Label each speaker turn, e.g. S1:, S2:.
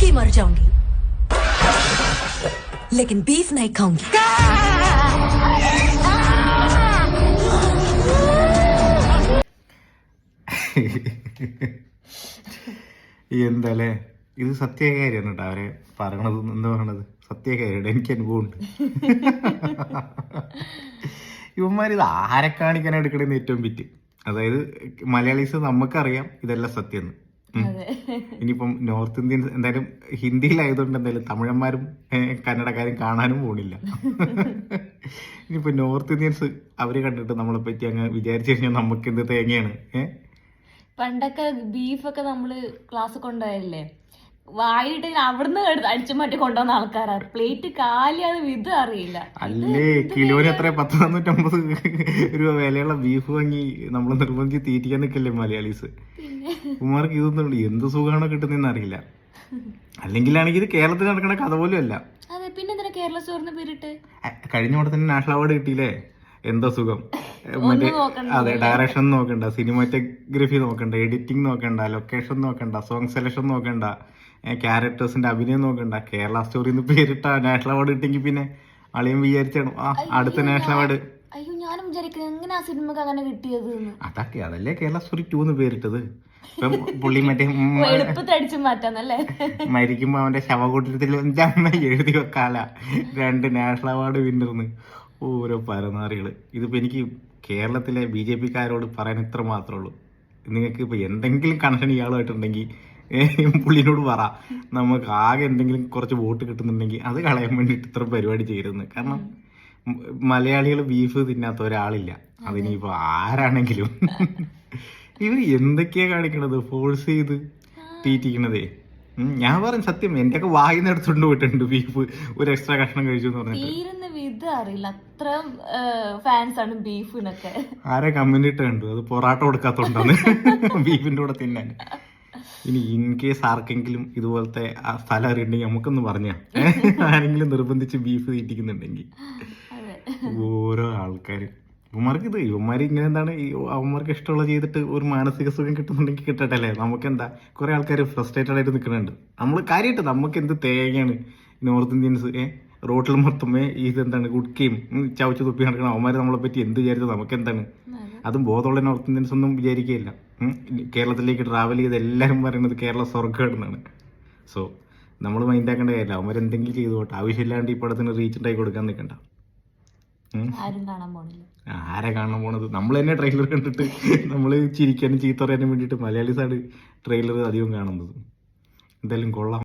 S1: भूखी मर जाऊंगी लेकिन बीफ नहीं खाऊंगी.
S2: എന്താല്ലേ ഇത് സത്യകാര്യാണ് കേട്ടോ അവരെ പറയണത്. എന്താ പറയണത് സത്യകാര്യാണ്. എനിക്ക് അനുഭവമുണ്ട്. ഇവന്മാരിത് ആരെ കാണിക്കാൻ എടുക്കണമെന്ന് ഏറ്റവും വിറ്റ്. അതായത് മലയാളീസ് നമുക്കറിയാം ഇതെല്ലാം സത്യം. ഇനിയിപ്പം നോർത്ത് ഇന്ത്യൻസ് എന്തായാലും ഹിന്ദിയിലായതുകൊണ്ട് എന്തായാലും തമിഴന്മാരും കന്നഡക്കാരും കാണാനും പോണില്ല. ഇനിയിപ്പോ നോർത്ത് ഇന്ത്യൻസ് അവര് കണ്ടിട്ട് നമ്മളെ പറ്റി അങ്ങ് വിചാരിച്ചു കഴിഞ്ഞാൽ നമുക്ക് എന്ത് തേങ്ങയാണ്.
S3: പണ്ടൊക്കെ ബീഫൊക്കെ നമ്മള് ക്ലാസ് കൊണ്ടുപോയല്ലേ, വായിട്ട് അവിടുന്ന് അടിച്ചു മാറ്റി കൊണ്ടുവന്ന ആൾക്കാരാ. പ്ലേറ്റ് കാലിയാതെ വിധ അറിയില്ല.
S2: അല്ലേ കിലോന് എത്ര 10-150 രൂപ വിലയുള്ള ബീഫ് വാങ്ങി നമ്മള് നിർബന്ധിച്ച് തീറ്റിക്കാൻ നിൽക്കല്ലേ മലയാളീസ്. ഉമ്മാർക്ക് ഇതൊന്നും എന്ത് സുഖമാണോ കിട്ടുന്നതെന്ന് അറിയില്ല. അല്ലെങ്കിലാണെങ്കിൽ ഇത് കേരളത്തിൽ നടക്കുന്ന കഥ പോലും അല്ല.
S3: അതെ, പിന്നെ കേരള സ്റ്റോറിന് പേരിട്ട്
S2: കഴിഞ്ഞ അവിടെ തന്നെ നാഷണൽ അവാർഡ് കിട്ടിയില്ലേ. എന്താ സുഖം. മറ്റേ അതെ, ഡയറക്ഷൻ നോക്കണ്ട, സിനിമാറ്റോഗ്രഫി നോക്കണ്ട, എഡിറ്റിംഗ് നോക്കണ്ട, ലൊക്കേഷൻ നോക്കണ്ട, സോങ് സെലക്ഷൻ നോക്കണ്ട, ക്യാരക്ടേഴ്സിന്റെ അഭിനയം നോക്കണ്ട. കേരള സ്റ്റോറിന്ന് പേരിട്ട നാഷണൽ അവാർഡ് കിട്ടിയെങ്കിൽ പിന്നെ അളിയൻ വിചാരിച്ചാണ് അടുത്ത നാഷണൽ അവാർഡ്.
S3: അയ്യോ, ഞാനും വിചാരിക്കുന്നത് എങ്ങനെ ആ സിനിമക്ക് അങ്ങനെ കിട്ടിയത്. അതൊക്കെ
S2: അതല്ലേ കേരള സ്റ്റോറി 2 പേരിട്ടത്. ഇപ്പം പുള്ളി മറ്റേ
S3: അടിച്ചു മാറ്റാന്നല്ലേ,
S2: മരിക്കുമ്പോ അവന്റെ ശവകൂട്ടത്തിൽ അമ്മ എഴുതി വെക്കാല 2 നാഷണൽ അവാർഡ് വിന്നർന്ന്. ഓരോ പരനാറികള്. ഇതിപ്പോ എനിക്ക് കേരളത്തിലെ BJP-ക്കാരോട് പറയാൻ ഇത്ര മാത്രമേ ഉള്ളൂ. നിങ്ങൾക്ക് ഇപ്പൊ എന്തെങ്കിലും കണക്ഷൻ ഇയാളുമായിട്ടുണ്ടെങ്കിൽ പുള്ളിനോട് പറ, നമുക്ക് ആകെ എന്തെങ്കിലും കുറച്ച് വോട്ട് കിട്ടുന്നുണ്ടെങ്കിൽ അത് കളയാൻ വേണ്ടിട്ട് ഇത്ര പരിപാടി ചെയ്യരുതെന്ന്. കാരണം മലയാളികൾ ബീഫ് തിന്നാത്ത ഒരാളില്ല. അതിനിപ്പോ ആരാണെങ്കിലും ഇവർ എന്തൊക്കെയാ കാണിക്കണത്, ഫോഴ്സ് ചെയ്ത് തീറ്റിക്കണതേ. ഞാൻ പറയും സത്യം, എന്റെ ഒക്കെ വായിന്ന് എടുത്തോണ്ട് പോയിട്ടുണ്ട് ബീഫ് ഒരു എക്സ്ട്രാ കഷ്ണം കഴിച്ചു എന്ന് പറഞ്ഞിട്ട്.
S3: അറിയില്ല, അത്ര ഫാൻസ് ആണ് ബീഫിനൊക്കെ.
S2: ആരെ കമന്റ് ഇട്ട് കണ്ടു അത് പൊറാട്ട കൊടുക്കാത്തോണ്ടാണ് ബീഫിന്റെ കൂടെ തിന്നാൻ. ഇനി ഇൻ കേസ് ആർക്കെങ്കിലും ഇതുപോലത്തെ സ്ഥലം അറിയണ്ടെങ്കിൽ നമുക്കൊന്ന് പറഞ്ഞാ, ആരെങ്കിലും നിർബന്ധിച്ച് ബീഫ് തീറ്റിക്കുന്നുണ്ടെങ്കിൽ. ഓരോ ആൾക്കാര് ഇവന്മാര് ഇങ്ങനെ എന്താണ് അവന്മാർക്ക് ഇഷ്ടമുള്ള ചെയ്തിട്ട് ഒരു മാനസിക സുഖം കിട്ടുന്നുണ്ടെങ്കിൽ കിട്ടട്ടെ അല്ലേ. നമുക്കെന്താ കുറെ ആൾക്കാർ ഫ്രസ്ട്രേറ്റഡ് ആയിട്ട് നിൽക്കുന്നുണ്ട്. നമ്മൾ കാര്യമായിട്ട് നമുക്ക് എന്ത് തേങ്ങയാണ് നോർത്ത് ഇന്ത്യൻസ് റോട്ടിൽ മൊത്തമേ ഇതെന്താണ് ഗുഡ്കയും ചവച്ച് തുപ്പി നടക്കണം. അവന്മാര് നമ്മളെ പറ്റി എന്ത് വിചാരിച്ചത് നമുക്ക് എന്താണ്. അതും ബോധമുള്ള നോർത്ത് ഇന്ത്യൻസ് ഒന്നും വിചാരിക്കുകയില്ല. കേരളത്തിലേക്ക് ട്രാവൽ ചെയ്ത് എല്ലാവരും പറയുന്നത് കേരള സ്വർഗ്ഗമാണെന്നാണ്. സോ നമ്മൾ മൈൻഡാക്കേണ്ട കാര്യമില്ല. അവന്മാർ എന്തെങ്കിലും ചെയ്തു പോട്ടെ. ആവശ്യമില്ലാണ്ട് ഈ പടത്തിന് റീച്ച് ഉണ്ടായി കൊടുക്കാൻ നിൽക്കണ്ട. ആരെ കാണാൻ പോണത്. നമ്മൾ തന്നെ ട്രെയിലർ കണ്ടിട്ട് നമ്മൾ ചിരിക്കാനും ചീത്ത പറയാനും വേണ്ടിയിട്ട് മലയാളീസാണ് ട്രെയിലർ അധികം കാണുന്നത്. എന്തായാലും കൊള്ളാം.